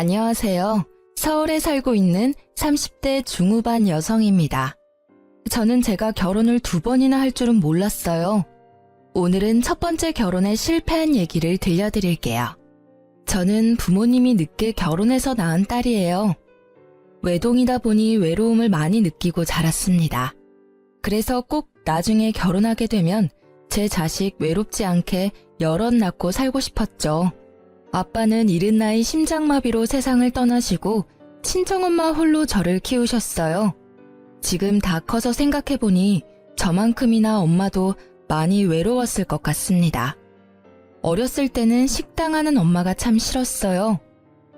안녕하세요. 서울에 살고 있는 30대 중후반 여성입니다. 저는 제가 결혼을 2번이나 할 줄은 몰랐어요. 오늘은 첫 번째 결혼에 실패한 얘기를 들려드릴게요. 저는 부모님이 늦게 결혼해서 낳은 딸이에요. 외동이다 보니 외로움을 많이 느끼고 자랐습니다. 그래서 꼭 나중에 결혼하게 되면 제 자식 외롭지 않게 여럿 낳고 살고 싶었죠. 아빠는 이른 나이 심장마비로 세상을 떠나시고 친정엄마 홀로 저를 키우셨어요. 지금 다 커서 생각해보니 저만큼이나 엄마도 많이 외로웠을 것 같습니다. 어렸을 때는 식당 하는 엄마가 참 싫었어요.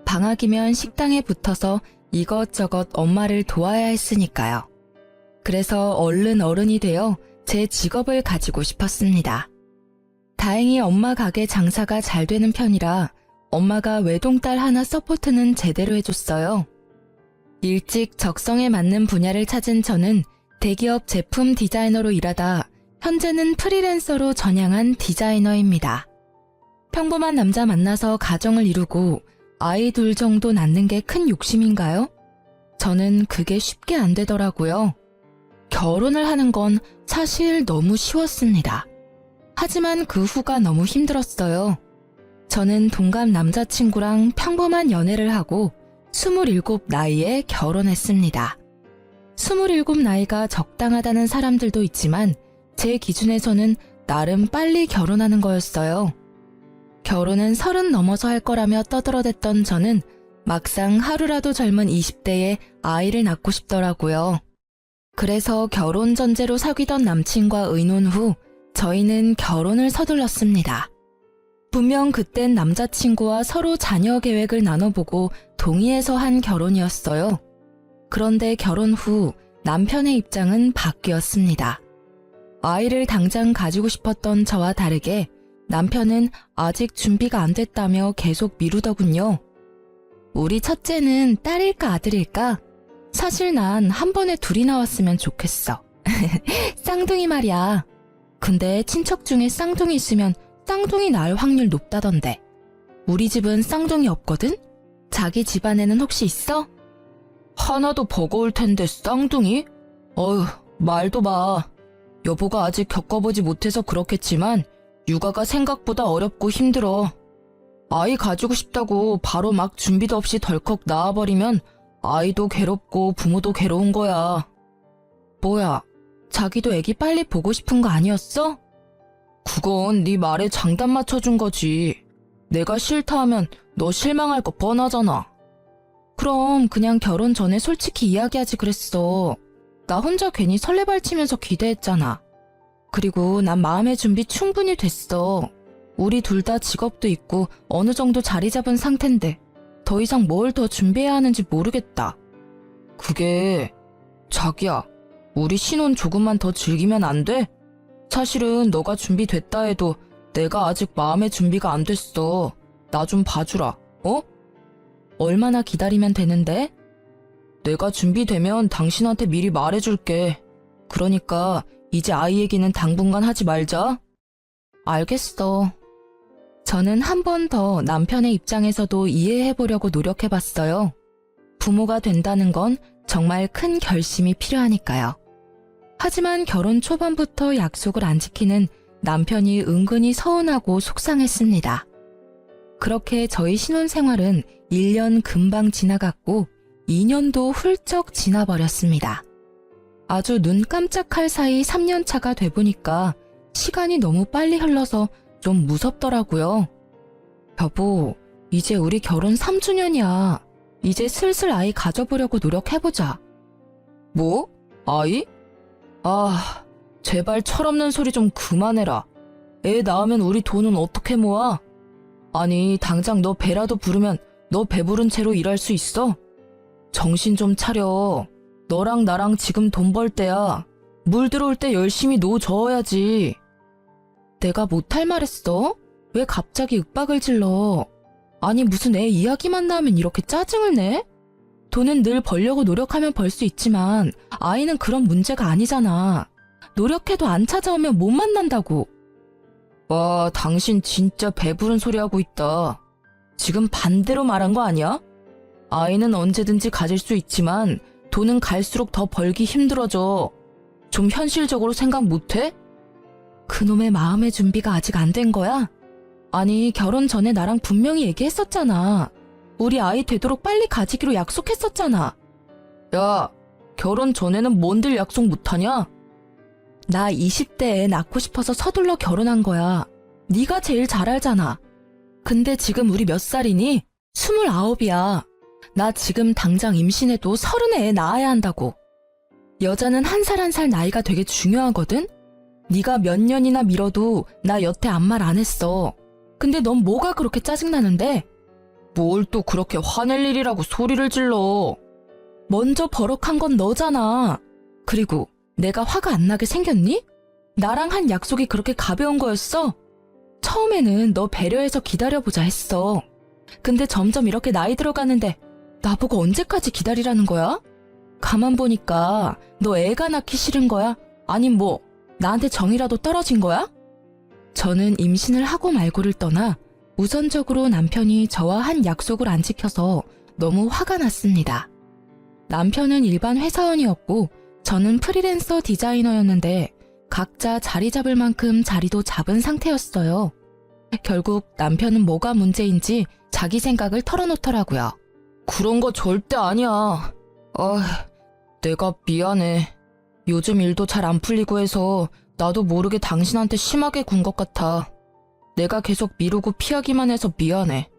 방학이면 식당에 붙어서 이것저것 엄마를 도와야 했으니까요. 그래서 얼른 어른이 되어 제 직업을 가지고 싶었습니다. 다행히 엄마 가게 장사가 잘 되는 편이라 엄마가 외동딸 하나 서포트는 제대로 해줬어요. 일찍 적성에 맞는 분야를 찾은 저는 대기업 제품 디자이너로 일하다 현재는 프리랜서로 전향한 디자이너입니다. 평범한 남자 만나서 가정을 이루고 아이 둘 정도 낳는 게 큰 욕심인가요? 저는 그게 쉽게 안 되더라고요. 결혼을 하는 건 사실 너무 쉬웠습니다. 하지만 그 후가 너무 힘들었어요. 저는 동갑 남자친구랑 평범한 연애를 하고 27 나이에 결혼했습니다. 27 나이가 적당하다는 사람들도 있지만 제 기준에서는 나름 빨리 결혼하는 거였어요. 결혼은 30 넘어서 할 거라며 떠들어댔던 저는 막상 하루라도 젊은 20대에 아이를 낳고 싶더라고요. 그래서 결혼 전제로 사귀던 남친과 의논 후 저희는 결혼을 서둘렀습니다. 분명 그땐 남자친구와 서로 자녀 계획을 나눠보고 동의해서 한 결혼이었어요. 그런데 결혼 후 남편의 입장은 바뀌었습니다. 아이를 당장 가지고 싶었던 저와 다르게 남편은 아직 준비가 안 됐다며 계속 미루더군요. 우리 첫째는 딸일까 아들일까? 사실 난 한 번에 둘이 나왔으면 좋겠어. 쌍둥이 말이야. 근데 친척 중에 쌍둥이 있으면 쌍둥이 낳을 확률 높다던데. 우리 집은 쌍둥이 없거든? 자기 집안에는 혹시 있어? 하나도 버거울 텐데 쌍둥이? 어휴, 말도 마. 여보가 아직 겪어보지 못해서 그렇겠지만 육아가 생각보다 어렵고 힘들어. 아이 가지고 싶다고 바로 막 준비도 없이 덜컥 낳아버리면 아이도 괴롭고 부모도 괴로운 거야. 뭐야, 자기도 애기 빨리 보고 싶은 거 아니었어? 그건 네 말에 장단 맞춰준 거지. 내가 싫다 하면 너 실망할 거 뻔하잖아. 그럼 그냥 결혼 전에 솔직히 이야기하지 그랬어. 나 혼자 괜히 설레발치면서 기대했잖아. 그리고 난 마음의 준비 충분히 됐어. 우리 둘 다 직업도 있고 어느 정도 자리 잡은 상태인데 더 이상 뭘 더 준비해야 하는지 모르겠다. 그게... 자기야, 우리 신혼 조금만 더 즐기면 안 돼? 사실은 너가 준비됐다 해도 내가 아직 마음의 준비가 안 됐어. 나 좀 봐주라, 어? 얼마나 기다리면 되는데? 내가 준비되면 당신한테 미리 말해줄게. 그러니까 이제 아이 얘기는 당분간 하지 말자. 알겠어. 저는 한 번 더 남편의 입장에서도 이해해보려고 노력해봤어요. 부모가 된다는 건 정말 큰 결심이 필요하니까요. 하지만 결혼 초반부터 약속을 안 지키는 남편이 은근히 서운하고 속상했습니다. 그렇게 저희 신혼생활은 1년 금방 지나갔고 2년도 훌쩍 지나버렸습니다. 아주 눈 깜짝할 사이 3년 차가 돼보니까 시간이 너무 빨리 흘러서 좀 무섭더라고요. 여보, 이제 우리 결혼 3주년이야. 이제 슬슬 아이 가져보려고 노력해보자. 뭐? 아이? 아, 제발 철없는 소리 좀 그만해라. 애 낳으면 우리 돈은 어떻게 모아? 아니, 당장 너 배라도 부르면 너 배부른 채로 일할 수 있어? 정신 좀 차려. 너랑 나랑 지금 돈 벌 때야. 물 들어올 때 열심히 노 저어야지. 내가 못할 말 했어? 왜 갑자기 윽박을 질러? 아니, 무슨 애 이야기만 나오면 이렇게 짜증을 내? 돈은 늘 벌려고 노력하면 벌 수 있지만 아이는 그런 문제가 아니잖아. 노력해도 안 찾아오면 못 만난다고. 와, 당신 진짜 배부른 소리 하고 있다. 지금 반대로 말한 거 아니야? 아이는 언제든지 가질 수 있지만 돈은 갈수록 더 벌기 힘들어져. 좀 현실적으로 생각 못해? 그놈의 마음의 준비가 아직 안 된 거야? 아니, 결혼 전에 나랑 분명히 얘기했었잖아. 우리 아이 되도록 빨리 가지기로 약속했었잖아. 야, 결혼 전에는 뭔들 약속 못하냐? 나 20대에 낳고 싶어서 서둘러 결혼한 거야. 네가 제일 잘 알잖아. 근데 지금 우리 몇 살이니? 29이야. 나 지금 당장 임신해도 30에 애 낳아야 한다고. 여자는 한 살 한 살 나이가 되게 중요하거든? 네가 몇 년이나 미뤄도 나 여태 아무 말 안 했어. 근데 넌 뭐가 그렇게 짜증나는데? 뭘 또 그렇게 화낼 일이라고 소리를 질러. 먼저 버럭한 건 너잖아. 그리고 내가 화가 안 나게 생겼니? 나랑 한 약속이 그렇게 가벼운 거였어? 처음에는 너 배려해서 기다려보자 했어. 근데 점점 이렇게 나이 들어가는데 나보고 언제까지 기다리라는 거야? 가만 보니까 너 애가 낳기 싫은 거야? 아님 뭐 나한테 정이라도 떨어진 거야? 저는 임신을 하고 말고를 떠나 우선적으로 남편이 저와 한 약속을 안 지켜서 너무 화가 났습니다. 남편은 일반 회사원이었고 저는 프리랜서 디자이너였는데 각자 자리 잡을 만큼 자리도 잡은 상태였어요. 결국 남편은 뭐가 문제인지 자기 생각을 털어놓더라고요. 그런 거 절대 아니야. 내가 미안해. 요즘 일도 잘 안 풀리고 해서 나도 모르게 당신한테 심하게 군 것 같아. 내가 계속 미루고 피하기만 해서 미안해.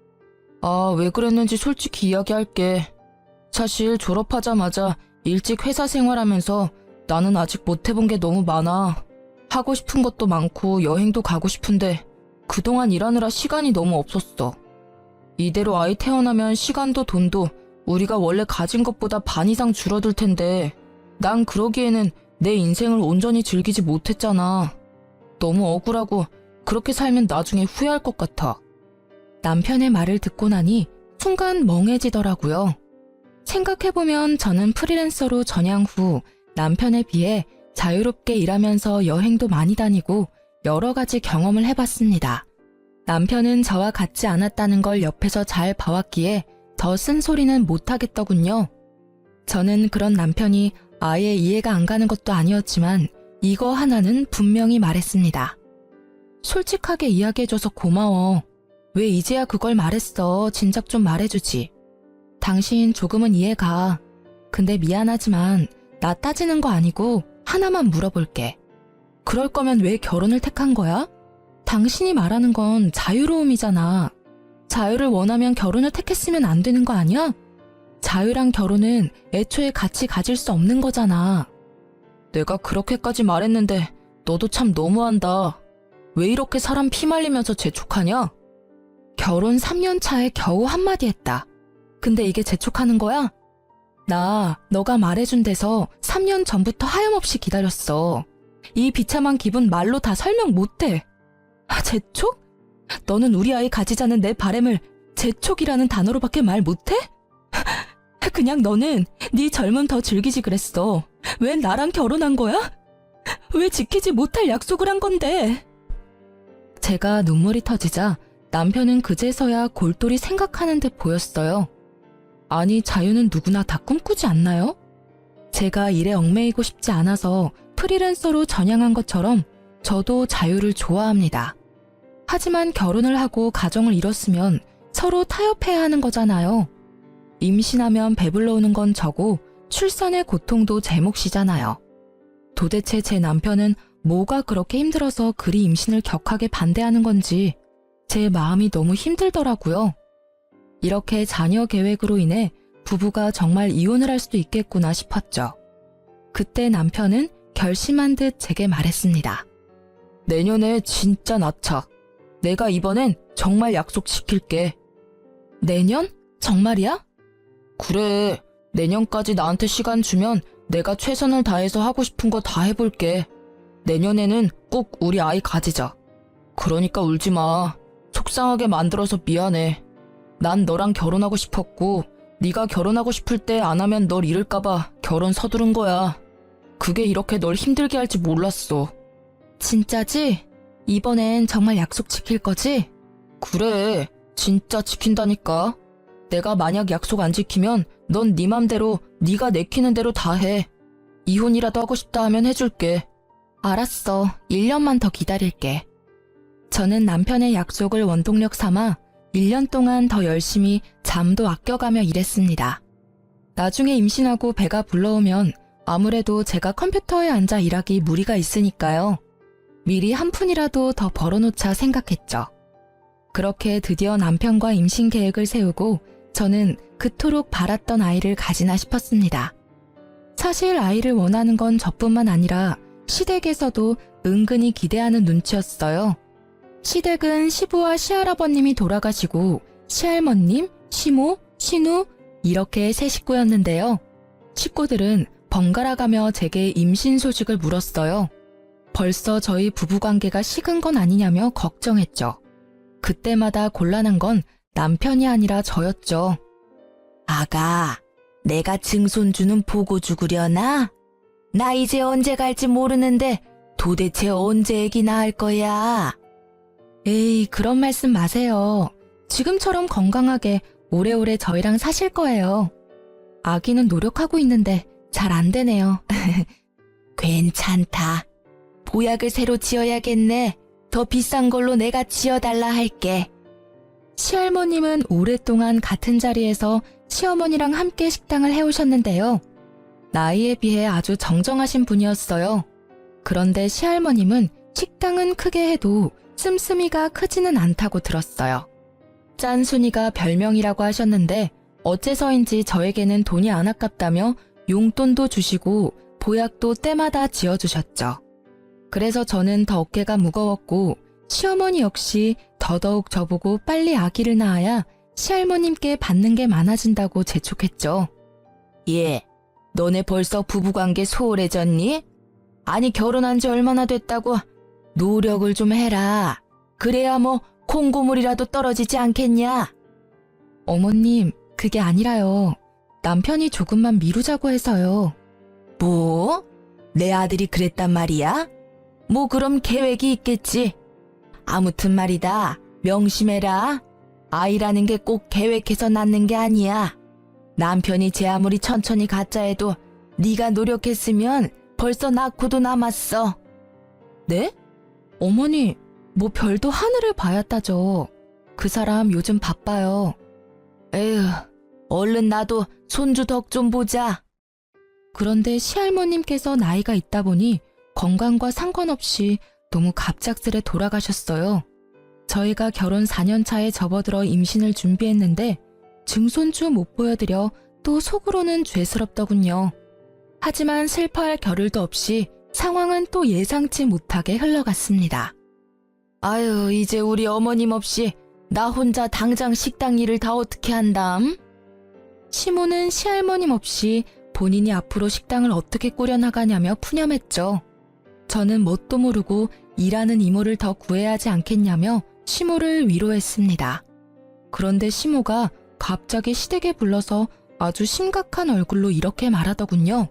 왜 그랬는지 솔직히 이야기할게. 사실 졸업하자마자 일찍 회사 생활하면서 나는 아직 못 해본 게 너무 많아. 하고 싶은 것도 많고 여행도 가고 싶은데 그동안 일하느라 시간이 너무 없었어. 이대로 아이 태어나면 시간도 돈도 우리가 원래 가진 것보다 반 이상 줄어들 텐데 난 그러기에는 내 인생을 온전히 즐기지 못했잖아. 너무 억울하고 그렇게 살면 나중에 후회할 것 같아. 남편의 말을 듣고 나니 순간 멍해지더라고요. 생각해보면 저는 프리랜서로 전향 후 남편에 비해 자유롭게 일하면서 여행도 많이 다니고 여러 가지 경험을 해봤습니다. 남편은 저와 같지 않았다는 걸 옆에서 잘 봐왔기에 더 쓴소리는 못하겠더군요. 저는 그런 남편이 아예 이해가 안 가는 것도 아니었지만 이거 하나는 분명히 말했습니다. 솔직하게 이야기해줘서 고마워. 왜 이제야 그걸 말했어? 진작 좀 말해주지. 당신 조금은 이해가. 근데 미안하지만 나 따지는 거 아니고 하나만 물어볼게. 그럴 거면 왜 결혼을 택한 거야? 당신이 말하는 건 자유로움이잖아. 자유를 원하면 결혼을 택했으면 안 되는 거 아니야? 자유랑 결혼은 애초에 같이 가질 수 없는 거잖아. 내가 그렇게까지 말했는데 너도 참 너무한다. 왜 이렇게 사람 피말리면서 재촉하냐? 결혼 3년 차에 겨우 한마디 했다. 근데 이게 재촉하는 거야? 나 너가 말해준 데서 3년 전부터 하염없이 기다렸어. 이 비참한 기분 말로 다 설명 못해. 재촉? 너는 우리 아이 가지자는 내 바램을 재촉이라는 단어로밖에 말 못해? 그냥 너는 네 젊음 더 즐기지 그랬어. 왜 나랑 결혼한 거야? 왜 지키지 못할 약속을 한 건데? 제가 눈물이 터지자 남편은 그제서야 골똘히 생각하는 듯 보였어요. 아니, 자유는 누구나 다 꿈꾸지 않나요? 제가 일에 얽매이고 싶지 않아서 프리랜서로 전향한 것처럼 저도 자유를 좋아합니다. 하지만 결혼을 하고 가정을 이뤘으면 서로 타협해야 하는 거잖아요. 임신하면 배불러 오는 건 저고 출산의 고통도 제 몫이잖아요. 도대체 제 남편은 뭐가 그렇게 힘들어서 그리 임신을 격하게 반대하는 건지 제 마음이 너무 힘들더라고요. 이렇게 자녀 계획으로 인해 부부가 정말 이혼을 할 수도 있겠구나 싶었죠. 그때 남편은 결심한 듯 제게 말했습니다. 내년에 진짜 낳자. 내가 이번엔 정말 약속 지킬게. 내년? 정말이야? 그래. 내년까지 나한테 시간 주면 내가 최선을 다해서 하고 싶은 거 다 해볼게. 내년에는 꼭 우리 아이 가지자. 그러니까 울지 마. 속상하게 만들어서 미안해. 난 너랑 결혼하고 싶었고 네가 결혼하고 싶을 때 안 하면 널 잃을까봐 결혼 서두른 거야. 그게 이렇게 널 힘들게 할지 몰랐어. 진짜지? 이번엔 정말 약속 지킬 거지? 그래, 진짜 지킨다니까. 내가 만약 약속 안 지키면 넌 네 맘대로 네가 내키는 대로 다 해. 이혼이라도 하고 싶다 하면 해줄게. 알았어. 1년만 더 기다릴게. 저는 남편의 약속을 원동력 삼아 1년 동안 더 열심히 잠도 아껴가며 일했습니다. 나중에 임신하고 배가 불러오면 아무래도 제가 컴퓨터에 앉아 일하기 무리가 있으니까요. 미리 한 푼이라도 더 벌어놓자 생각했죠. 그렇게 드디어 남편과 임신 계획을 세우고 저는 그토록 바랐던 아이를 가지나 싶었습니다. 사실 아이를 원하는 건 저뿐만 아니라 시댁에서도 은근히 기대하는 눈치였어요. 시댁은 시부와 시할아버님이 돌아가시고 시할머님, 시모, 시누 이렇게 세 식구였는데요. 식구들은 번갈아가며 제게 임신 소식을 물었어요. 벌써 저희 부부관계가 식은 건 아니냐며 걱정했죠. 그때마다 곤란한 건 남편이 아니라 저였죠. 아가, 내가 증손주는 보고 죽으려나? 나 이제 언제 갈지 모르는데 도대체 언제 애기 낳을 거야? 에이, 그런 말씀 마세요. 지금처럼 건강하게 오래오래 저희랑 사실 거예요. 아기는 노력하고 있는데 잘 안 되네요. 괜찮다. 보약을 새로 지어야겠네. 더 비싼 걸로 내가 지어달라 할게. 시할머님은 오랫동안 같은 자리에서 시어머니랑 함께 식당을 해오셨는데요. 나이에 비해 아주 정정하신 분이었어요. 그런데 시할머님은 식당은 크게 해도 씀씀이가 크지는 않다고 들었어요. 짠순이가 별명이라고 하셨는데 어째서인지 저에게는 돈이 안 아깝다며 용돈도 주시고 보약도 때마다 지어주셨죠. 그래서 저는 더 어깨가 무거웠고 시어머니 역시 더더욱 저보고 빨리 아기를 낳아야 시할머님께 받는 게 많아진다고 재촉했죠. 예, 너네 벌써 부부관계 소홀해졌니? 아니 결혼한 지 얼마나 됐다고 노력을 좀 해라. 그래야 뭐 콩고물이라도 떨어지지 않겠냐? 어머님, 그게 아니라요. 남편이 조금만 미루자고 해서요. 뭐? 내 아들이 그랬단 말이야? 뭐 그럼 계획이 있겠지. 아무튼 말이다. 명심해라. 아이라는 게 꼭 계획해서 낳는 게 아니야. 남편이 제 아무리 천천히 갖자 해도 네가 노력했으면 벌써 낳고도 남았어. 네? 어머니, 뭐 별도 하늘을 봐야 따져. 그 사람 요즘 바빠요. 에휴, 얼른 나도 손주 덕 좀 보자. 그런데 시할머님께서 나이가 있다 보니 건강과 상관없이 너무 갑작스레 돌아가셨어요. 저희가 결혼 4년 차에 접어들어 임신을 준비했는데 증손주 못 보여드려 또 속으로는 죄스럽더군요. 하지만 슬퍼할 겨를도 없이 상황은 또 예상치 못하게 흘러갔습니다. 아유, 이제 우리 어머님 없이 나 혼자 당장 식당 일을 다 어떻게 한담? 시모는 시할머님 없이 본인이 앞으로 식당을 어떻게 꾸려나가냐며 푸념했죠. 저는 뭣도 모르고 일하는 이모를 더 구해야 하지 않겠냐며 시모를 위로했습니다. 그런데 시모가 갑자기 시댁에 불러서 아주 심각한 얼굴로 이렇게 말하더군요.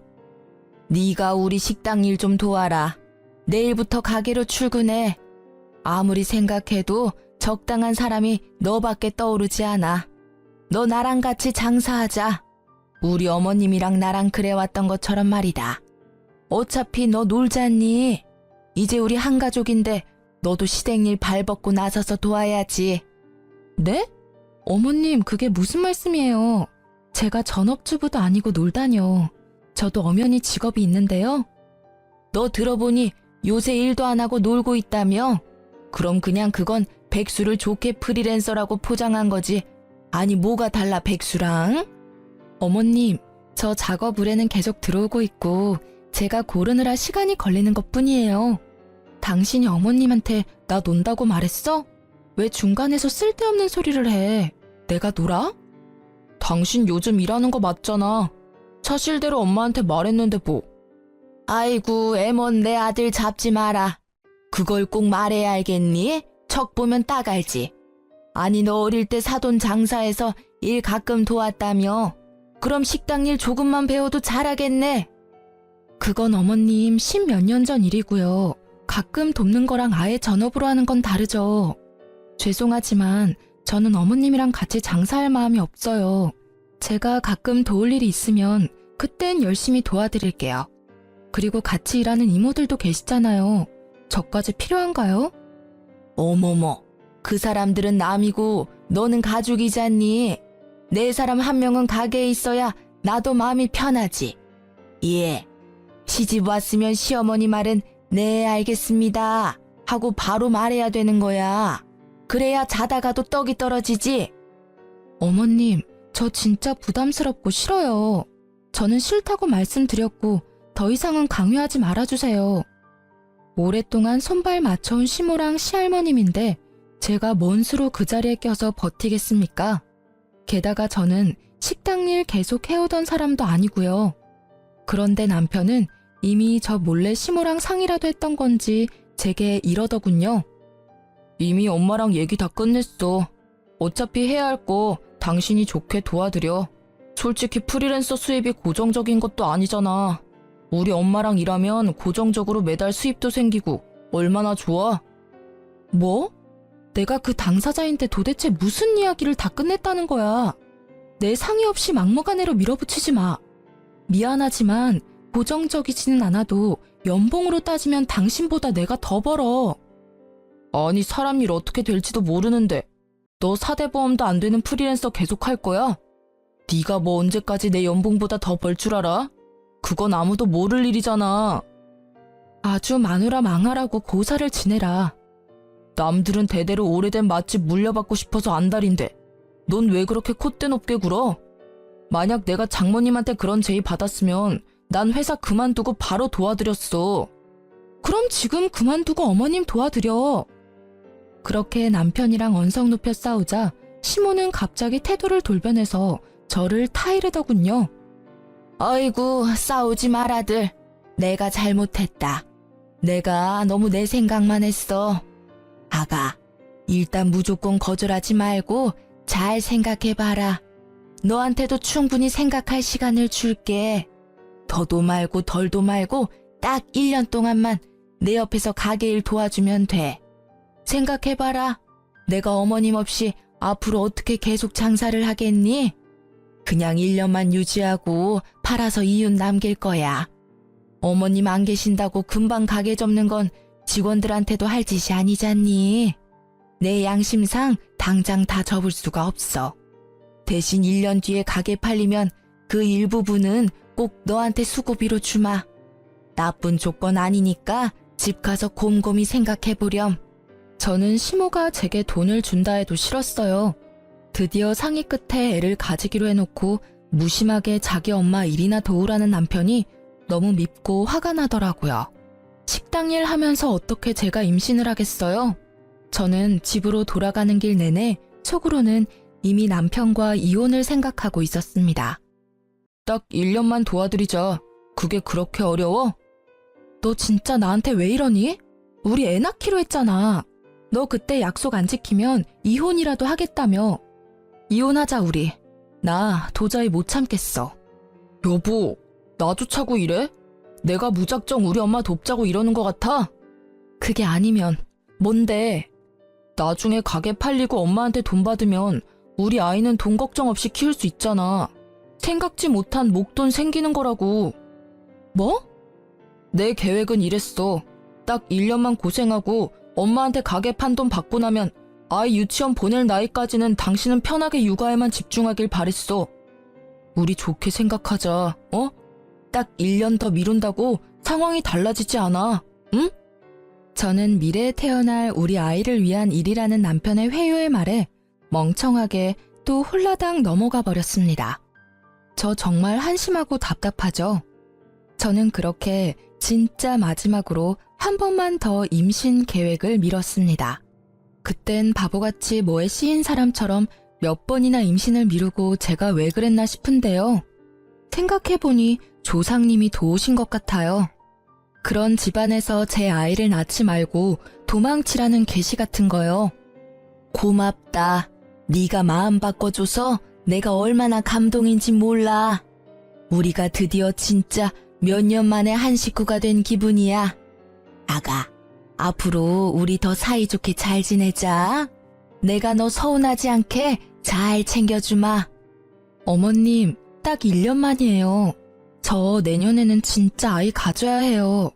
네가 우리 식당 일 좀 도와라. 내일부터 가게로 출근해. 아무리 생각해도 적당한 사람이 너밖에 떠오르지 않아. 너 나랑 같이 장사하자. 우리 어머님이랑 나랑 그래왔던 것처럼 말이다. 어차피 너 놀잖니. 이제 우리 한 가족인데 너도 시댁일 발벗고 나서서 도와야지. 네? 어머님, 그게 무슨 말씀이에요? 제가 전업주부도 아니고 놀다뇨. 저도 엄연히 직업이 있는데요. 너 들어보니 요새 일도 안 하고 놀고 있다며? 그럼 그냥 그건 백수를 좋게 프리랜서라고 포장한 거지. 아니 뭐가 달라 백수랑? 어머님, 저 작업 의뢰는 계속 들어오고 있고 제가 고르느라 시간이 걸리는 것뿐이에요. 당신이 어머님한테 나 논다고 말했어? 왜 중간에서 쓸데없는 소리를 해? 내가 놀아? 당신 요즘 일하는 거 맞잖아. 사실대로 엄마한테 말했는데 뭐. 아이고, 애먼 내 아들 잡지 마라. 그걸 꼭 말해야 알겠니? 척 보면 딱 알지. 아니 너 어릴 때 사돈 장사해서 일 가끔 도왔다며. 그럼 식당 일 조금만 배워도 잘하겠네. 그건 어머님 10몇 년 전 일이고요. 가끔 돕는 거랑 아예 전업으로 하는 건 다르죠. 죄송하지만 저는 어머님이랑 같이 장사할 마음이 없어요. 제가 가끔 도울 일이 있으면 그땐 열심히 도와드릴게요. 그리고 같이 일하는 이모들도 계시잖아요. 저까지 필요한가요? 어머머, 그 사람들은 남이고 너는 가족이잖니. 내 사람 한 명은 가게에 있어야 나도 마음이 편하지. 예, 시집 왔으면 시어머니 말은 네 알겠습니다 하고 바로 말해야 되는 거야. 그래야 자다가도 떡이 떨어지지. 어머님, 저 진짜 부담스럽고 싫어요. 저는 싫다고 말씀드렸고 더 이상은 강요하지 말아주세요. 오랫동안 손발 맞춰온 시모랑 시할머님인데 제가 뭔 수로 그 자리에 껴서 버티겠습니까? 게다가 저는 식당 일 계속 해오던 사람도 아니고요. 그런데 남편은 이미 저 몰래 시모랑 상의라도 했던 건지 제게 이러더군요. 이미 엄마랑 얘기 다 끝냈어. 어차피 해야 할 거 당신이 좋게 도와드려. 솔직히 프리랜서 수입이 고정적인 것도 아니잖아. 우리 엄마랑 일하면 고정적으로 매달 수입도 생기고 얼마나 좋아? 뭐? 내가 그 당사자인데 도대체 무슨 이야기를 다 끝냈다는 거야? 내 상의 없이 막무가내로 밀어붙이지 마. 미안하지만 고정적이지는 않아도 연봉으로 따지면 당신보다 내가 더 벌어. 아니 사람 일 어떻게 될지도 모르는데 너 사대보험도 안 되는 프리랜서 계속 할 거야? 네가 뭐 언제까지 내 연봉보다 더 벌 줄 알아? 그건 아무도 모를 일이잖아. 아주 마누라 망하라고 고사를 지내라. 남들은 대대로 오래된 맛집 물려받고 싶어서 안달인데 넌 왜 그렇게 콧대 높게 굴어? 만약 내가 장모님한테 그런 제의 받았으면 난 회사 그만두고 바로 도와드렸어. 그럼 지금 그만두고 어머님 도와드려. 그렇게 남편이랑 언성 높여 싸우자 시모는 갑자기 태도를 돌변해서 저를 타이르더군요. 아이고 싸우지 말아들. 내가 잘못했다. 내가 너무 내 생각만 했어. 아가, 일단 무조건 거절하지 말고 잘 생각해봐라. 너한테도 충분히 생각할 시간을 줄게. 더도 말고 덜도 말고 딱 1년 동안만 내 옆에서 가게 일 도와주면 돼. 생각해봐라. 내가 어머님 없이 앞으로 어떻게 계속 장사를 하겠니? 그냥 1년만 유지하고 팔아서 이윤 남길 거야. 어머님 안 계신다고 금방 가게 접는 건 직원들한테도 할 짓이 아니잖니. 내 양심상 당장 다 접을 수가 없어. 대신 1년 뒤에 가게 팔리면 그 일부분은 꼭 너한테 수고비로 주마. 나쁜 조건 아니니까 집 가서 곰곰이 생각해보렴. 저는 시모가 제게 돈을 준다 해도 싫었어요. 드디어 상의 끝에 애를 가지기로 해놓고 무심하게 자기 엄마 일이나 도우라는 남편이 너무 밉고 화가 나더라고요. 식당 일 하면서 어떻게 제가 임신을 하겠어요? 저는 집으로 돌아가는 길 내내 속으로는 이미 남편과 이혼을 생각하고 있었습니다. 딱 1년만 도와드리자. 그게 그렇게 어려워? 너 진짜 나한테 왜 이러니? 우리 애 낳기로 했잖아. 너 그때 약속 안 지키면 이혼이라도 하겠다며. 이혼하자 우리. 나 도저히 못 참겠어. 여보, 나조차고 이래? 내가 무작정 우리 엄마 돕자고 이러는 것 같아? 그게 아니면 뭔데? 나중에 가게 팔리고 엄마한테 돈 받으면 우리 아이는 돈 걱정 없이 키울 수 있잖아. 생각지 못한 목돈 생기는 거라고. 뭐? 내 계획은 이랬어. 딱 1년만 고생하고 엄마한테 가게 판 돈 받고 나면 아이 유치원 보낼 나이까지는 당신은 편하게 육아에만 집중하길 바랬어. 우리 좋게 생각하자, 어? 딱 1년 더 미룬다고 상황이 달라지지 않아, 응? 저는 미래에 태어날 우리 아이를 위한 일이라는 남편의 회유의 말에 멍청하게 또 홀라당 넘어가 버렸습니다. 저 정말 한심하고 답답하죠. 저는 그렇게 진짜 마지막으로 한 번만 더 임신 계획을 미뤘습니다. 그땐 바보같이 뭐에 씌인 사람처럼 몇 번이나 임신을 미루고 제가 왜 그랬나 싶은데요. 생각해보니 조상님이 도우신 것 같아요. 그런 집안에서 제 아이를 낳지 말고 도망치라는 계시 같은 거요. 고맙다. 네가 마음 바꿔줘서 내가 얼마나 감동인지 몰라. 우리가 드디어 진짜 몇 년 만에 한 식구가 된 기분이야. 아가, 앞으로 우리 더 사이좋게 잘 지내자. 내가 너 서운하지 않게 잘 챙겨주마. 어머님, 딱 1년 만이에요. 저 내년에는 진짜 아이 가져야 해요.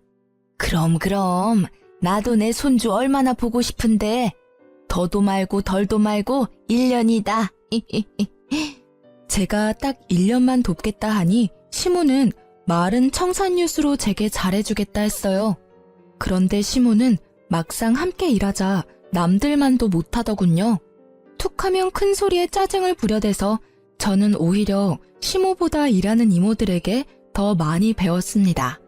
그럼. 나도 내 손주 얼마나 보고 싶은데. 더도 말고 덜도 말고 1년이다. 제가 딱 1년만 돕겠다 하니 시모는 말은 청산유수로 제게 잘해주겠다 했어요. 그런데 시모는 막상 함께 일하자 남들만도 못하더군요. 툭하면 큰 소리에 짜증을 부려대서 저는 오히려 시모보다 일하는 이모들에게 더 많이 배웠습니다.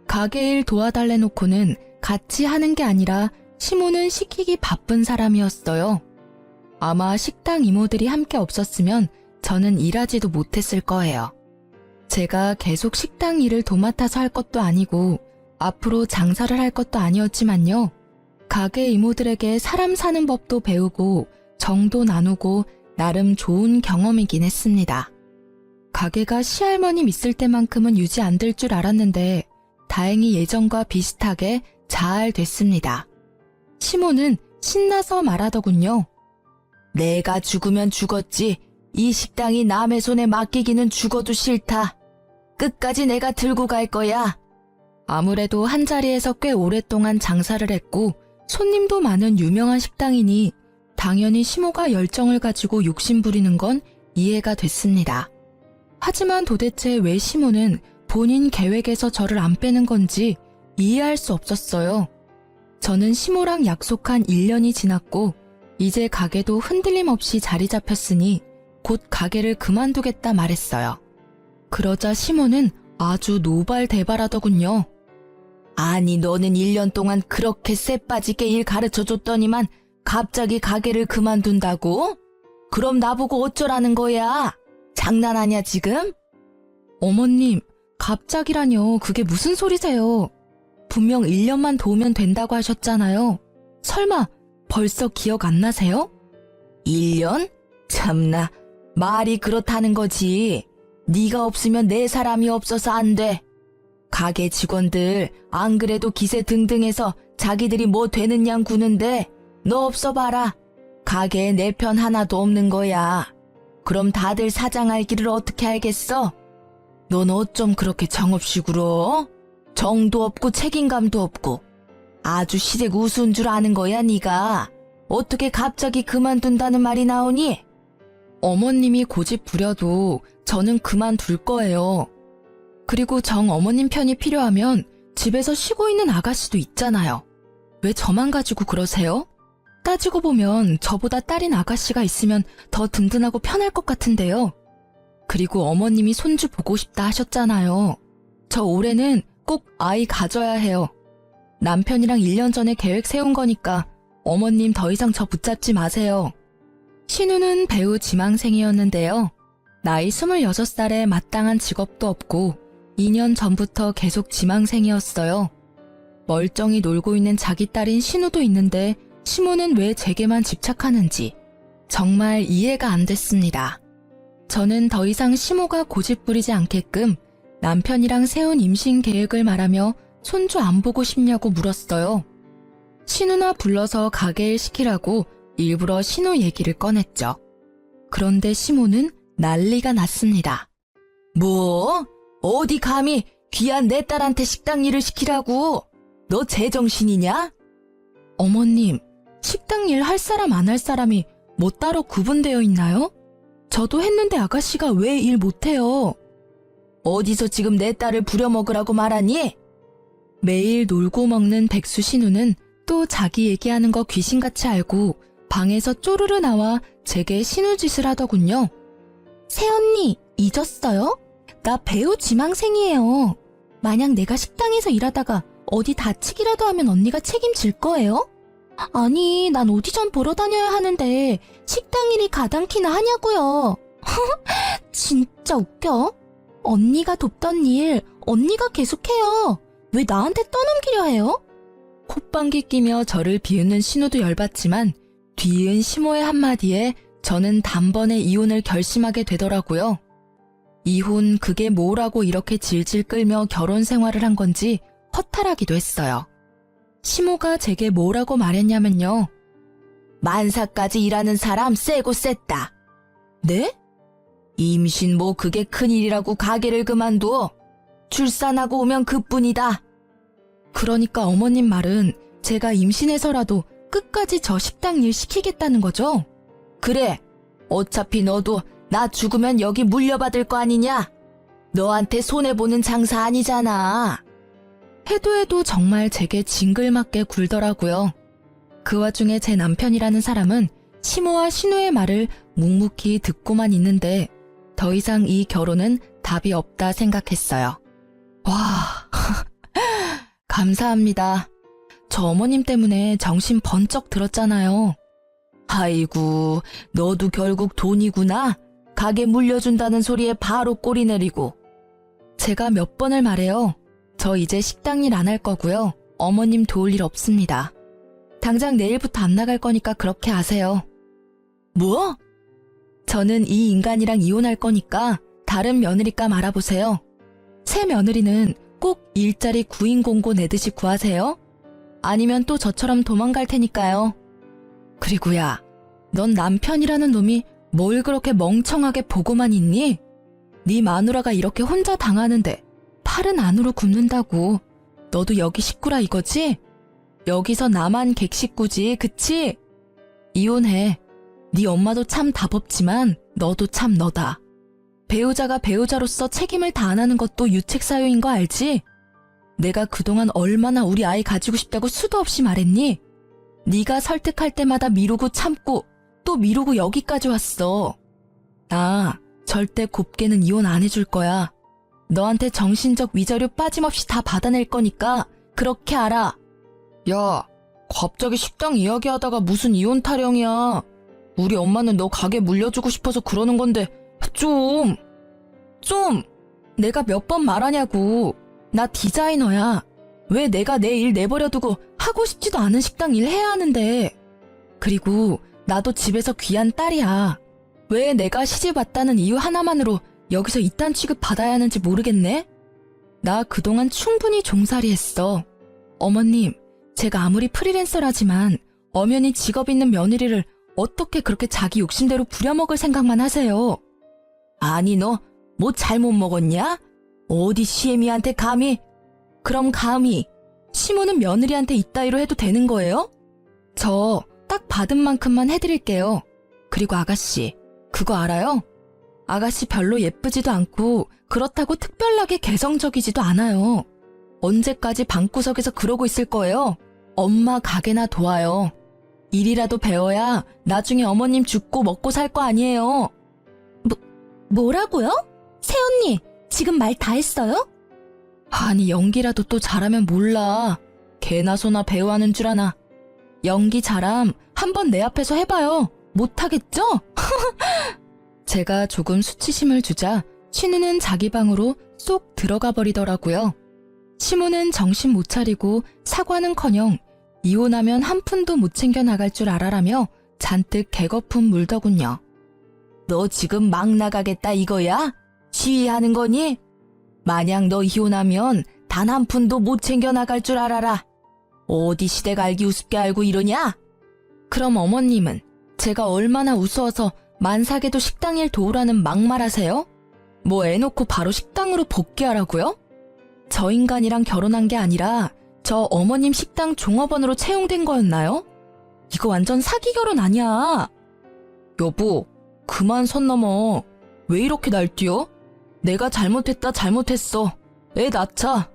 가게 일 도와달래 놓고는 같이 하는 게 아니라 시모는 시키기 바쁜 사람이었어요. 아마 식당 이모들이 함께 없었으면 저는 일하지도 못했을 거예요. 제가 계속 식당 일을 도맡아서 할 것도 아니고 앞으로 장사를 할 것도 아니었지만요. 가게 이모들에게 사람 사는 법도 배우고 정도 나누고 나름 좋은 경험이긴 했습니다. 가게가 시할머님 있을 때만큼은 유지 안 될 줄 알았는데 다행히 예전과 비슷하게 잘 됐습니다. 시모는 신나서 말하더군요. 내가 죽으면 죽었지. 이 식당이 남의 손에 맡기기는 죽어도 싫다. 끝까지 내가 들고 갈 거야. 아무래도 한자리에서 꽤 오랫동안 장사를 했고 손님도 많은 유명한 식당이니 당연히 시모가 열정을 가지고 욕심 부리는 건 이해가 됐습니다. 하지만 도대체 왜 시모는 본인 계획에서 저를 안 빼는 건지 이해할 수 없었어요. 저는 시모랑 약속한 1년이 지났고 이제 가게도 흔들림 없이 자리 잡혔으니 곧 가게를 그만두겠다 말했어요. 그러자 시모는 아주 노발대발하더군요. 아니 너는 1년 동안 그렇게 쎄빠지게 일 가르쳐줬더니만 갑자기 가게를 그만둔다고? 그럼 나보고 어쩌라는 거야? 장난하냐 지금? 어머님, 갑자기라뇨. 그게 무슨 소리세요? 분명 1년만 도우면 된다고 하셨잖아요. 설마 벌써 기억 안 나세요? 1년? 참나, 말이 그렇다는 거지. 네가 없으면 내 사람이 없어서 안 돼. 가게 직원들 안 그래도 기세 등등해서 자기들이 뭐 되는 양 구는데 너 없어 봐라. 가게에 내 편 하나도 없는 거야. 그럼 다들 사장할 길을 어떻게 알겠어? 넌 어쩜 그렇게 정없이 굴어? 정도 없고 책임감도 없고 아주 시댁 우스운 줄 아는 거야 네가. 어떻게 갑자기 그만둔다는 말이 나오니? 어머님이 고집 부려도 저는 그만둘 거예요. 그리고 정 어머님 편이 필요하면 집에서 쉬고 있는 아가씨도 있잖아요. 왜 저만 가지고 그러세요? 따지고 보면 저보다 딸인 아가씨가 있으면 더 든든하고 편할 것 같은데요. 그리고 어머님이 손주 보고 싶다 하셨잖아요. 저 올해는 꼭 아이 가져야 해요. 남편이랑 1년 전에 계획 세운 거니까 어머님 더 이상 저 붙잡지 마세요. 신우는 배우 지망생이었는데요. 나이 26살에 마땅한 직업도 없고 2년 전부터 계속 지망생이었어요. 멀쩡히 놀고 있는 자기 딸인 신우도 있는데 시모는 왜 제게만 집착하는지 정말 이해가 안 됐습니다. 저는 더 이상 시모가 고집 부리지 않게끔 남편이랑 세운 임신 계획을 말하며 손주 안 보고 싶냐고 물었어요. 신우나 불러서 가게 일 시키라고 일부러 신우 얘기를 꺼냈죠. 그런데 시모는 난리가 났습니다. 뭐? 어디 감히 귀한 내 딸한테 식당 일을 시키라고? 너 제정신이냐? 어머님, 식당 일 할 사람 안 할 사람이 뭐 따로 구분되어 있나요? 저도 했는데 아가씨가 왜 일 못해요? 어디서 지금 내 딸을 부려먹으라고 말하니? 매일 놀고 먹는 백수 신우는 또 자기 얘기하는 거 귀신같이 알고 방에서 쪼르르 나와 제게 신우짓을 하더군요. 새언니, 잊었어요? 나 배우 지망생이에요. 만약 내가 식당에서 일하다가 어디 다치기라도 하면 언니가 책임질 거예요? 아니, 난 오디션 보러 다녀야 하는데 식당 일이 가당키나 하냐고요. 진짜 웃겨. 언니가 돕던 일 언니가 계속해요. 왜 나한테 떠넘기려 해요? 콧방귀 끼며 저를 비웃는 신우도 열받지만 뒤이은 시모의 한마디에 저는 단번에 이혼을 결심하게 되더라고요. 이혼 그게 뭐라고 이렇게 질질 끌며 결혼 생활을 한 건지 허탈하기도 했어요. 시모가 제게 뭐라고 말했냐면요. 만사까지 일하는 사람 세고 셌다. 네? 임신 뭐 그게 큰일이라고 가게를 그만둬. 출산하고 오면 그뿐이다. 그러니까 어머님 말은 제가 임신해서라도 끝까지 저 식당 일 시키겠다는 거죠? 그래. 어차피 너도 나 죽으면 여기 물려받을 거 아니냐? 너한테 손해보는 장사 아니잖아. 해도 정말 제게 징글맞게 굴더라고요. 그 와중에 제 남편이라는 사람은 시모와 신우의 말을 묵묵히 듣고만 있는데 더 이상 이 결혼은 답이 없다 생각했어요. 와, 감사합니다. 저 어머님 때문에 정신 번쩍 들었잖아요. 아이고, 너도 결국 돈이구나. 가게 물려준다는 소리에 바로 꼬리 내리고. 제가 몇 번을 말해요. 저 이제 식당 일 안 할 거고요. 어머님 도울 일 없습니다. 당장 내일부터 안 나갈 거니까 그렇게 아세요. 뭐? 저는 이 인간이랑 이혼할 거니까 다른 며느리감 알아보세요. 새 며느리는 꼭 일자리 구인 공고 내듯이 구하세요. 아니면 또 저처럼 도망갈 테니까요. 그리고 야, 넌 남편이라는 놈이 뭘 그렇게 멍청하게 보고만 있니? 네 마누라가 이렇게 혼자 당하는데 팔은 안으로 굽는다고. 너도 여기 식구라 이거지? 여기서 나만 객식구지, 그치? 이혼해. 네 엄마도 참 답없지만 너도 참 너다. 배우자가 배우자로서 책임을 다하는 것도 유책사유인 거 알지? 내가 그동안 얼마나 우리 아이 가지고 싶다고 수도 없이 말했니? 네가 설득할 때마다 미루고 참고 또 미루고 여기까지 왔어. 나 절대 곱게는 이혼 안 해줄 거야. 너한테 정신적 위자료 빠짐없이 다 받아낼 거니까 그렇게 알아. 야, 갑자기 식당 이야기하다가 무슨 이혼 타령이야. 우리 엄마는 너 가게 물려주고 싶어서 그러는 건데 좀! 내가 몇 번 말하냐고. 나 디자이너야. 왜 내가 내 일 내버려두고 하고 싶지도 않은 식당 일 해야 하는데. 그리고 나도 집에서 귀한 딸이야. 왜 내가 시집 왔다는 이유 하나만으로 여기서 이딴 취급 받아야 하는지 모르겠네? 나 그동안 충분히 종살이 했어. 어머님, 제가 아무리 프리랜서라지만 엄연히 직업 있는 며느리를 어떻게 그렇게 자기 욕심대로 부려먹을 생각만 하세요? 아니, 너 뭐 잘못 먹었냐? 어디 시애미한테 감히? 그럼 감히 시모는 며느리한테 이따위로 해도 되는 거예요? 저 딱 받은 만큼만 해드릴게요. 그리고 아가씨, 그거 알아요? 아가씨 별로 예쁘지도 않고 그렇다고 특별하게 개성적이지도 않아요. 언제까지 방구석에서 그러고 있을 거예요? 엄마 가게나 도와요. 일이라도 배워야 나중에 어머님 죽고 먹고 살 거 아니에요. 뭐라고요? 새언니, 지금 말 다 했어요? 아니, 연기라도 또 잘하면 몰라. 개나 소나 배우하는 줄 아나. 연기 잘함 한번 내 앞에서 해봐요. 못하겠죠? 제가 조금 수치심을 주자 신우는 자기 방으로 쏙 들어가 버리더라고요. 시모는 정신 못 차리고 사과는커녕 이혼하면 한 푼도 못 챙겨 나갈 줄 알아라며 잔뜩 개거품 물더군요. 너 지금 막 나가겠다 이거야? 시위하는 거니? 만약 너 이혼하면 단 한 푼도 못 챙겨 나갈 줄 알아라. 어디 시댁 알기 우습게 알고 이러냐? 그럼 어머님은 제가 얼마나 우스워서 만삭에도 식당 일 도우라는 막말하세요? 뭐 애놓고 바로 식당으로 복귀하라고요? 저 인간이랑 결혼한 게 아니라 저 어머님 식당 종업원으로 채용된 거였나요? 이거 완전 사기 결혼 아니야. 여보, 그만 선 넘어. 왜 이렇게 날뛰어? 내가 잘못했어. 애 낳자.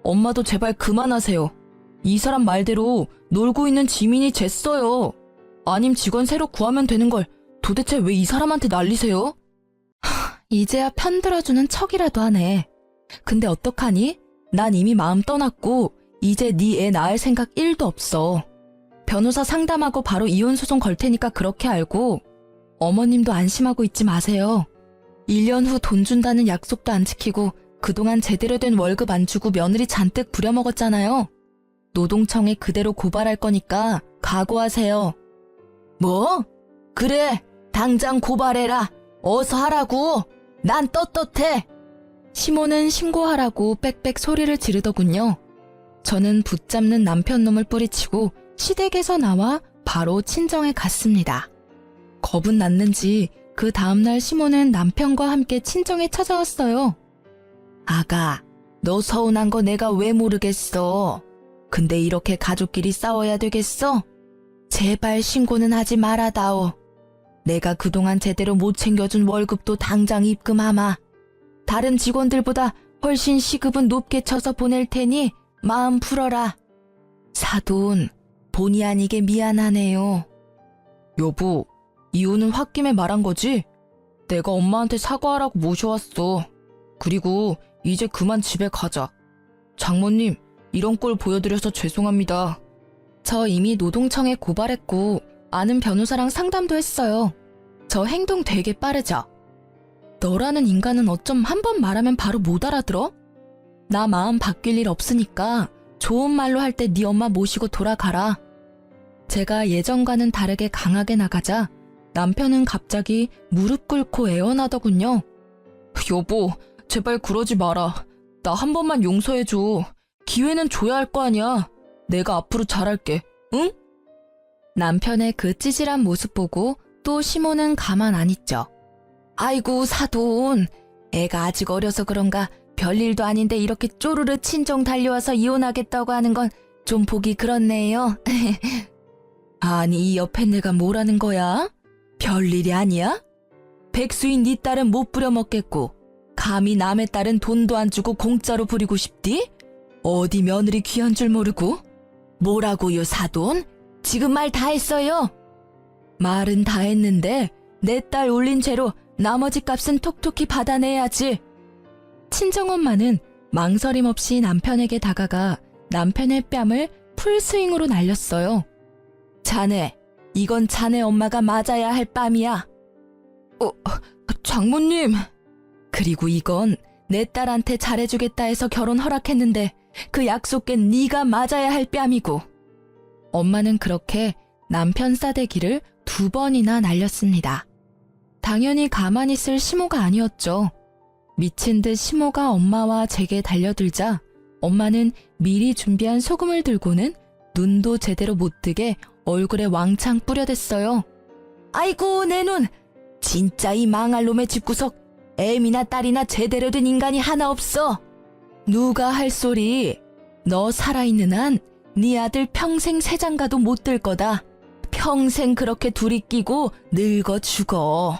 엄마도 제발 그만하세요. 이 사람 말대로 놀고 있는 지민이 쟀어요. 아님 직원 새로 구하면 되는 걸 도대체 왜 이 사람한테 난리세요? 이제야 편들어주는 척이라도 하네. 근데 어떡하니? 난 이미 마음 떠났고 이제 네 애 낳을 생각 1도 없어. 변호사 상담하고 바로 이혼 소송 걸 테니까 그렇게 알고 어머님도 안심하고 있지 마세요. 1년 후 돈 준다는 약속도 안 지키고 그동안 제대로 된 월급 안 주고 며느리 잔뜩 부려먹었잖아요. 노동청에 그대로 고발할 거니까 각오하세요. 뭐? 그래, 당장 고발해라. 어서 하라고. 난 떳떳해. 시모는 신고하라고 빽빽 소리를 지르더군요. 저는 붙잡는 남편 놈을 뿌리치고 시댁에서 나와 바로 친정에 갔습니다. 겁은 났는지 그 다음날 시모는 남편과 함께 친정에 찾아왔어요. 아가, 너 서운한 거 내가 왜 모르겠어. 근데 이렇게 가족끼리 싸워야 되겠어? 제발 신고는 하지 말아다오. 내가 그동안 제대로 못 챙겨준 월급도 당장 입금하마. 다른 직원들보다 훨씬 시급은 높게 쳐서 보낼 테니 마음 풀어라. 사돈, 본의 아니게 미안하네요. 여보, 이혼은 홧김에 말한 거지? 내가 엄마한테 사과하라고 모셔왔어. 그리고 이제 그만 집에 가자. 장모님, 이런 꼴 보여드려서 죄송합니다. 저 이미 노동청에 고발했고 아는 변호사랑 상담도 했어요. 저 행동 되게 빠르죠? 너라는 인간은 어쩜 한 번 말하면 바로 못 알아들어? 나 마음 바뀔 일 없으니까 좋은 말로 할 때 네 엄마 모시고 돌아가라. 제가 예전과는 다르게 강하게 나가자 남편은 갑자기 무릎 꿇고 애원하더군요. 여보, 제발 그러지 마라. 나 한 번만 용서해줘. 기회는 줘야 할 거 아니야. 내가 앞으로 잘할게, 응? 남편의 그 찌질한 모습 보고 또 시모는 가만 안 있죠. 아이고 사돈, 애가 아직 어려서 그런가 별일도 아닌데 이렇게 쪼르르 친정 달려와서 이혼하겠다고 하는 건 좀 보기 그렇네요. 아니 이 옆에 내가 뭐라는 거야? 별일이 아니야? 백수인 네 딸은 못 부려먹겠고 감히 남의 딸은 돈도 안 주고 공짜로 부리고 싶디? 어디 며느리 귀한 줄 모르고? 뭐라고요 사돈? 지금 말 다 했어요. 말은 다 했는데 내 딸 올린 죄로 나머지 값은 톡톡히 받아내야지. 친정엄마는 망설임 없이 남편에게 다가가 남편의 뺨을 풀스윙으로 날렸어요. 자네, 이건 자네 엄마가 맞아야 할 뺨이야. 장모님. 그리고 이건 내 딸한테 잘해주겠다 해서 결혼 허락했는데 그 약속 깬 네가 맞아야 할 뺨이고. 엄마는 그렇게 남편 싸대기를 2번이나 날렸습니다. 당연히 가만히 있을 시모가 아니었죠. 미친 듯 시모가 엄마와 제게 달려들자 엄마는 미리 준비한 소금을 들고는 눈도 제대로 못 뜨게 얼굴에 왕창 뿌려댔어요. 아이고 내 눈! 진짜 이 망할 놈의 집구석 애미나 딸이나 제대로 된 인간이 하나 없어. 누가 할 소리. 너 살아있는 한 네 아들 평생 새장가도 못 들 거다. 평생 그렇게 둘이 끼고 늙어 죽어.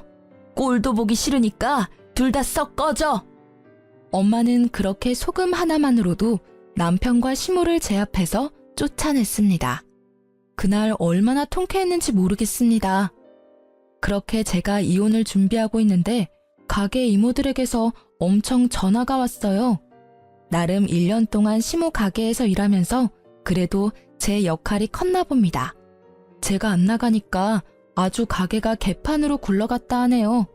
꼴도 보기 싫으니까 둘 다 썩 꺼져. 엄마는 그렇게 소금 하나만으로도 남편과 시모를 제압해서 쫓아냈습니다. 그날 얼마나 통쾌했는지 모르겠습니다. 그렇게 제가 이혼을 준비하고 있는데 가게 이모들에게서 엄청 전화가 왔어요. 나름 1년 동안 시모 가게에서 일하면서 그래도 제 역할이 컸나 봅니다. 제가 안 나가니까 아주 가게가 개판으로 굴러갔다 하네요.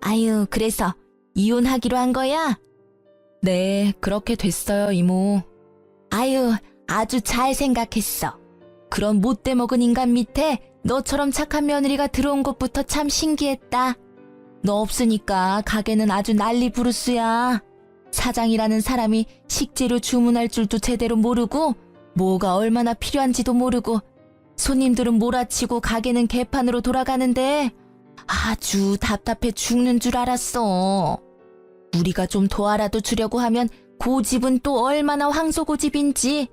아유, 그래서 이혼하기로 한 거야? 네, 그렇게 됐어요, 이모. 아유, 아주 잘 생각했어. 그런 못돼 먹은 인간 밑에 너처럼 착한 며느리가 들어온 것부터 참 신기했다. 너 없으니까 가게는 아주 난리 부르스야. 사장이라는 사람이 식재료 주문할 줄도 제대로 모르고 뭐가 얼마나 필요한지도 모르고 손님들은 몰아치고 가게는 개판으로 돌아가는데 아주 답답해 죽는 줄 알았어. 우리가 좀 도와라도 주려고 하면 고집은 또 얼마나 황소고집인지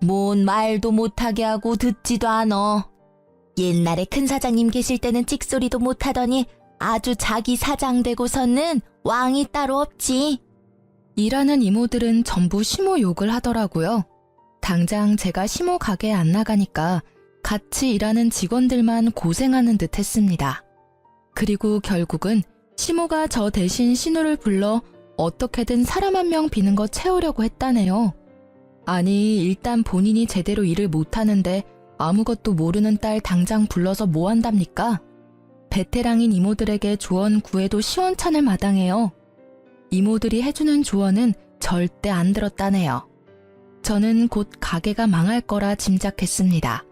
뭔 말도 못하게 하고 듣지도 않어. 옛날에 큰 사장님 계실 때는 찍소리도 못하더니 아주 자기 사장 되고서는 왕이 따로 없지. 일하는 이모들은 전부 시모 욕을 하더라고요. 당장 제가 시모 가게에 안 나가니까 같이 일하는 직원들만 고생하는 듯 했습니다. 그리고 결국은 시모가 저 대신 신우를 불러 어떻게든 사람 한 명 비는 거 채우려고 했다네요. 아니, 일단 본인이 제대로 일을 못하는데 아무것도 모르는 딸 당장 불러서 뭐 한답니까? 베테랑인 이모들에게 조언 구해도 시원찮을 마당에요. 이모들이 해주는 조언은 절대 안 들었다네요. 저는 곧 가게가 망할 거라 짐작했습니다.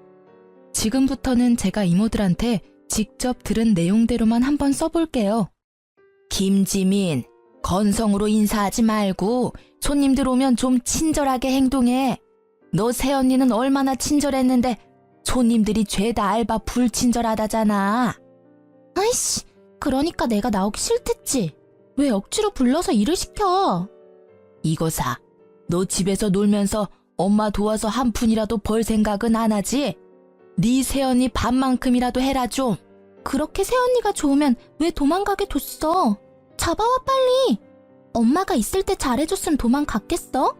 지금부터는 제가 이모들한테 직접 들은 내용대로만 한번 써볼게요. 김지민, 건성으로 인사하지 말고 손님들 오면 좀 친절하게 행동해. 너 새언니는 얼마나 친절했는데 손님들이 죄다 알바 불친절하다잖아. 아이씨, 그러니까 내가 나오기 싫댔지. 왜 억지로 불러서 일을 시켜? 이거사, 너 집에서 놀면서 엄마 도와서 한 푼이라도 벌 생각은 안 하지? 네 새언니 반만큼이라도 해라 좀. 그렇게 새언니가 좋으면 왜 도망가게 뒀어? 잡아와 빨리. 엄마가 있을 때 잘해줬으면 도망갔겠어?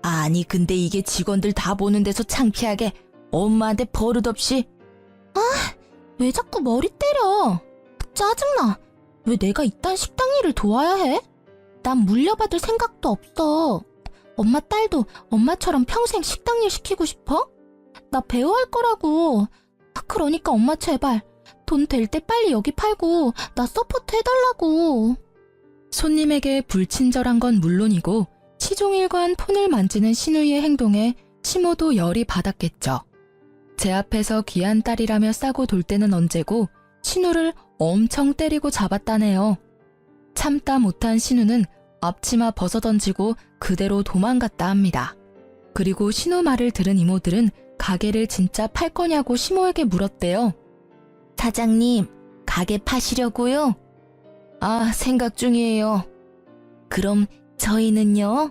아니 근데 이게 직원들 다 보는 데서 창피하게 엄마한테 버릇없이. 아, 왜 자꾸 머리 때려. 짜증나. 왜 내가 이딴 식당 일을 도와야 해? 난 물려받을 생각도 없어. 엄마 딸도 엄마처럼 평생 식당 일 시키고 싶어? 나 배우할 거라고. 그러니까 엄마 제발 돈 될 때 빨리 여기 팔고 나 서포트 해달라고. 손님에게 불친절한 건 물론이고 시종일관 폰을 만지는 신우이의 행동에 시모도 열이 받았겠죠. 제 앞에서 귀한 딸이라며 싸고 돌 때는 언제고 신우를 엄청 때리고 잡았다네요. 참다 못한 신우는 앞치마 벗어던지고 그대로 도망갔다 합니다. 그리고 신우 말을 들은 이모들은 가게를 진짜 팔 거냐고 시모에게 물었대요. 사장님, 가게 파시려고요? 아, 생각 중이에요. 그럼 저희는요?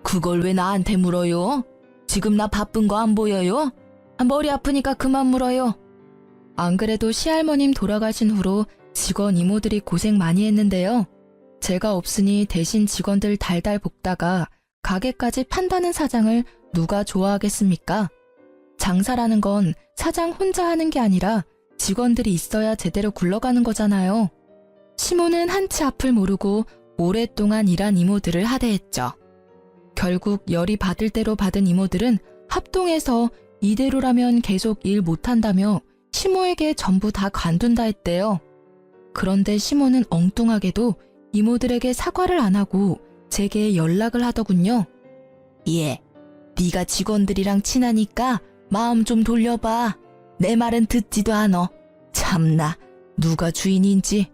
그걸 왜 나한테 물어요? 지금 나 바쁜 거 안 보여요? 머리 아프니까 그만 물어요. 안 그래도 시할머님 돌아가신 후로 직원 이모들이 고생 많이 했는데요. 제가 없으니 대신 직원들 달달 볶다가 가게까지 판다는 사장을 누가 좋아하겠습니까? 장사라는 건 사장 혼자 하는 게 아니라 직원들이 있어야 제대로 굴러가는 거잖아요. 시모는 한치 앞을 모르고 오랫동안 일한 이모들을 하대했죠. 결국 열이 받을 대로 받은 이모들은 합동해서 이대로라면 계속 일 못한다며 시모에게 전부 다 관둔다 했대요. 그런데 시모는 엉뚱하게도 이모들에게 사과를 안 하고 제게 연락을 하더군요. 예, 네가 직원들이랑 친하니까 마음 좀 돌려봐. 내 말은 듣지도 않어. 참나, 누가 주인인지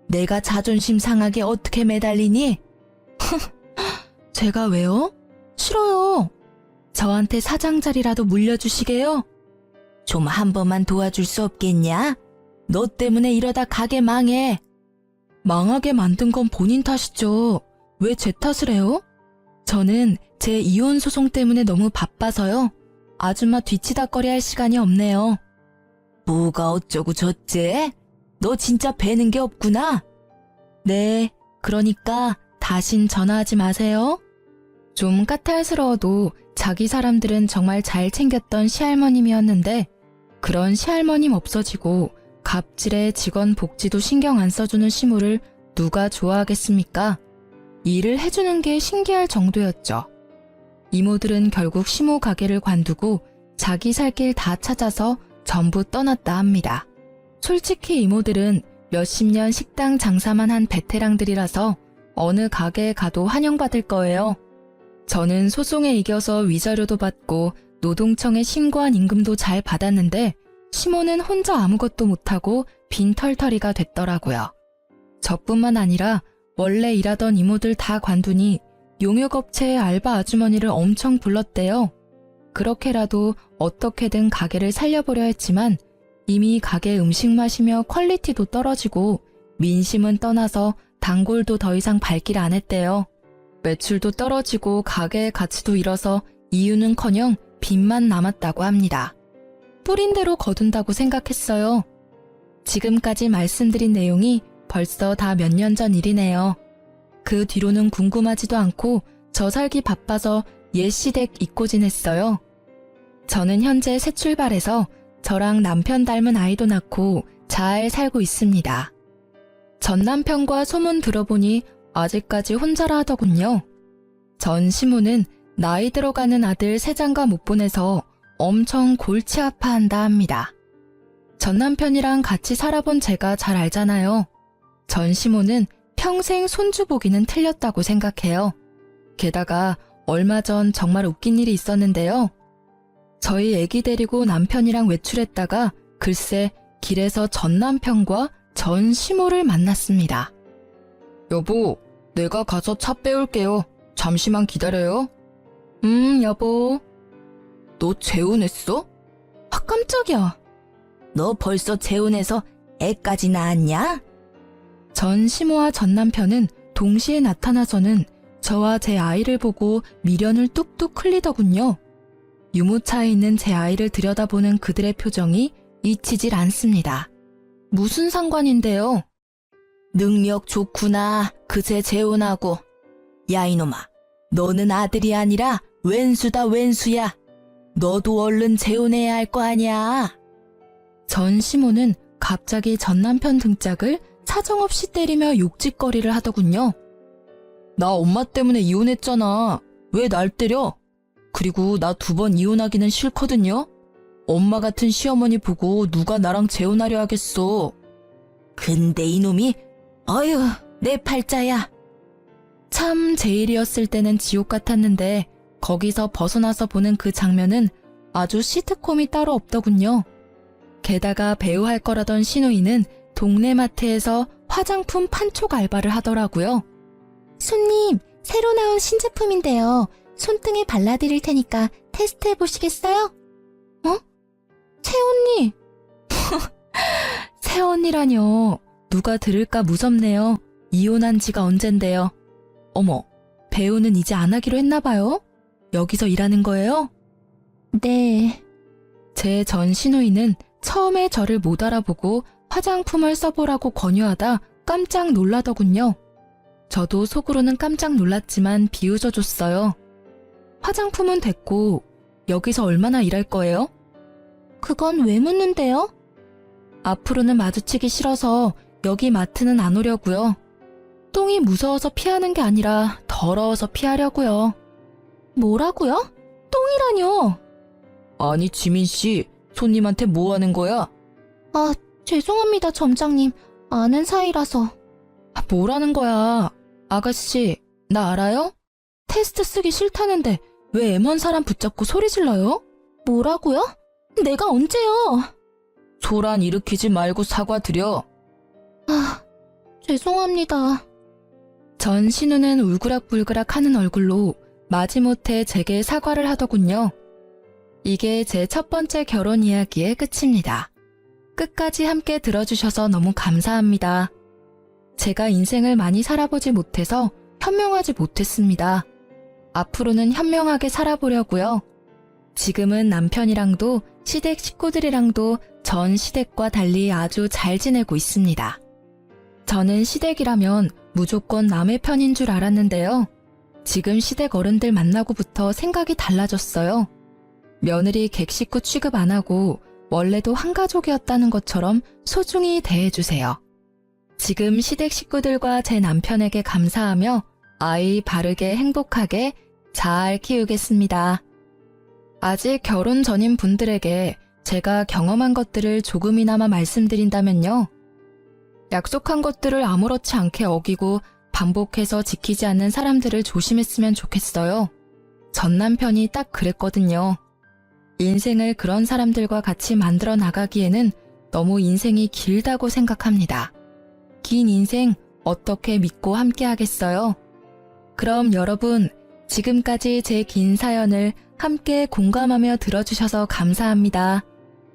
내가 자존심 상하게 어떻게 매달리니? 제가 왜요? 싫어요. 저한테 사장 자리라도 물려주시게요? 좀 한 번만 도와줄 수 없겠냐? 너 때문에 이러다 가게 망해. 망하게 만든 건 본인 탓이죠. 왜 제 탓을 해요? 저는 제 이혼 소송 때문에 너무 바빠서요. 아줌마 뒤치다꺼리 할 시간이 없네요. 뭐가 어쩌고 저째? 너 진짜 배는 게 없구나? 네, 그러니까 다신 전화하지 마세요. 좀 까탈스러워도 자기 사람들은 정말 잘 챙겼던 시할머님이었는데 그런 시할머님 없어지고 갑질에 직원 복지도 신경 안 써주는 시무를 누가 좋아하겠습니까? 일을 해주는 게 신기할 정도였죠. 이모들은 결국 시모 가게를 관두고 자기 살 길 다 찾아서 전부 떠났다 합니다. 솔직히 이모들은 몇십 년 식당 장사만 한 베테랑들이라서 어느 가게에 가도 환영받을 거예요. 저는 소송에 이겨서 위자료도 받고 노동청에 신고한 임금도 잘 받았는데 시모는 혼자 아무것도 못하고 빈털터리가 됐더라고요. 저뿐만 아니라 원래 일하던 이모들 다 관두니 용역업체의 알바 아주머니를 엄청 불렀대요. 그렇게라도 어떻게든 가게를 살려보려 했지만 이미 가게 음식 맛이며 퀄리티도 떨어지고 민심은 떠나서 단골도 더 이상 발길 안 했대요. 매출도 떨어지고 가게의 가치도 잃어서 이유는커녕 빚만 남았다고 합니다. 뿌린 대로 거둔다고 생각했어요. 지금까지 말씀드린 내용이 벌써 다 몇 년 전 일이네요. 그 뒤로는 궁금하지도 않고 저 살기 바빠서 옛 시댁 잊고 지냈어요. 저는 현재 새 출발해서 저랑 남편 닮은 아이도 낳고 잘 살고 있습니다. 전 남편과 소문 들어보니 아직까지 혼자라 하더군요. 전 시모는 나이 들어가는 아들 세장가 못 보내서 엄청 골치 아파한다 합니다. 전 남편이랑 같이 살아본 제가 잘 알잖아요. 전 시모는 평생 손주 보기는 틀렸다고 생각해요. 게다가 얼마 전 정말 웃긴 일이 있었는데요. 저희 애기 데리고 남편이랑 외출했다가 글쎄 길에서 전 남편과 전 시모를 만났습니다. 여보, 내가 가서 차 빼올게요. 잠시만 기다려요. 여보. 너 재혼했어? 아, 깜짝이야. 너 벌써 재혼해서 애까지 낳았냐? 전 시모와 전 남편은 동시에 나타나서는 저와 제 아이를 보고 미련을 뚝뚝 흘리더군요. 유모차에 있는 제 아이를 들여다보는 그들의 표정이 잊히질 않습니다. 무슨 상관인데요? 능력 좋구나. 그새 재혼하고. 야 이놈아, 너는 아들이 아니라 왼수다 왼수야. 너도 얼른 재혼해야 할 거 아니야. 전 시모는 갑자기 전 남편 등짝을 사정없이 때리며 욕짓거리를 하더군요. 나 엄마 때문에 이혼했잖아. 왜 날 때려? 그리고 나 2번 이혼하기는 싫거든요. 엄마 같은 시어머니 보고 누가 나랑 재혼하려 하겠어. 근데 이놈이 어휴 내 팔자야. 참 제 일이었을 때는 지옥 같았는데 거기서 벗어나서 보는 그 장면은 아주 시트콤이 따로 없더군요. 게다가 배우할 거라던 신우이는 동네 마트에서 화장품 판촉 알바를 하더라고요. 손님, 새로 나온 신제품인데요. 손등에 발라드릴 테니까 테스트 해보시겠어요? 어? 새언니! 새언니라뇨. 누가 들을까 무섭네요. 이혼한 지가 언젠데요. 어머, 배우는 이제 안 하기로 했나봐요? 여기서 일하는 거예요? 네. 제 전 시누이는 처음에 저를 못 알아보고 화장품을 써보라고 권유하다 깜짝 놀라더군요. 저도 속으로는 깜짝 놀랐지만 비웃어줬어요. 화장품은 됐고 여기서 얼마나 일할 거예요? 그건 왜 묻는데요? 앞으로는 마주치기 싫어서 여기 마트는 안 오려고요. 똥이 무서워서 피하는 게 아니라 더러워서 피하려고요. 뭐라고요? 똥이라뇨? 아니 지민 씨, 손님한테 뭐 하는 거야? 아, 죄송합니다 점장님. 아는 사이라서. 뭐라는 거야? 아가씨, 나 알아요? 테스트 쓰기 싫다는데 왜 애먼 사람 붙잡고 소리 질러요? 뭐라고요? 내가 언제요? 소란 일으키지 말고 사과드려. 아, 죄송합니다. 전 신우는 울그락불그락 하는 얼굴로 마지못해 제게 사과를 하더군요. 이게 제 첫 번째 결혼 이야기의 끝입니다. 끝까지 함께 들어주셔서 너무 감사합니다. 제가 인생을 많이 살아보지 못해서 현명하지 못했습니다. 앞으로는 현명하게 살아보려고요. 지금은 남편이랑도 시댁 식구들이랑도 전 시댁과 달리 아주 잘 지내고 있습니다. 저는 시댁이라면 무조건 남의 편인 줄 알았는데요. 지금 시댁 어른들 만나고부터 생각이 달라졌어요. 며느리 객식구 취급 안 하고 원래도 한 가족이었다는 것처럼 소중히 대해주세요. 지금 시댁 식구들과 제 남편에게 감사하며 아이 바르게 행복하게 잘 키우겠습니다. 아직 결혼 전인 분들에게 제가 경험한 것들을 조금이나마 말씀드린다면요. 약속한 것들을 아무렇지 않게 어기고 반복해서 지키지 않는 사람들을 조심했으면 좋겠어요. 전 남편이 딱 그랬거든요. 인생을 그런 사람들과 같이 만들어 나가기에는 너무 인생이 길다고 생각합니다. 긴 인생 어떻게 믿고 함께 하겠어요? 그럼 여러분, 지금까지 제 긴 사연을 함께 공감하며 들어주셔서 감사합니다.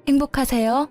행복하세요.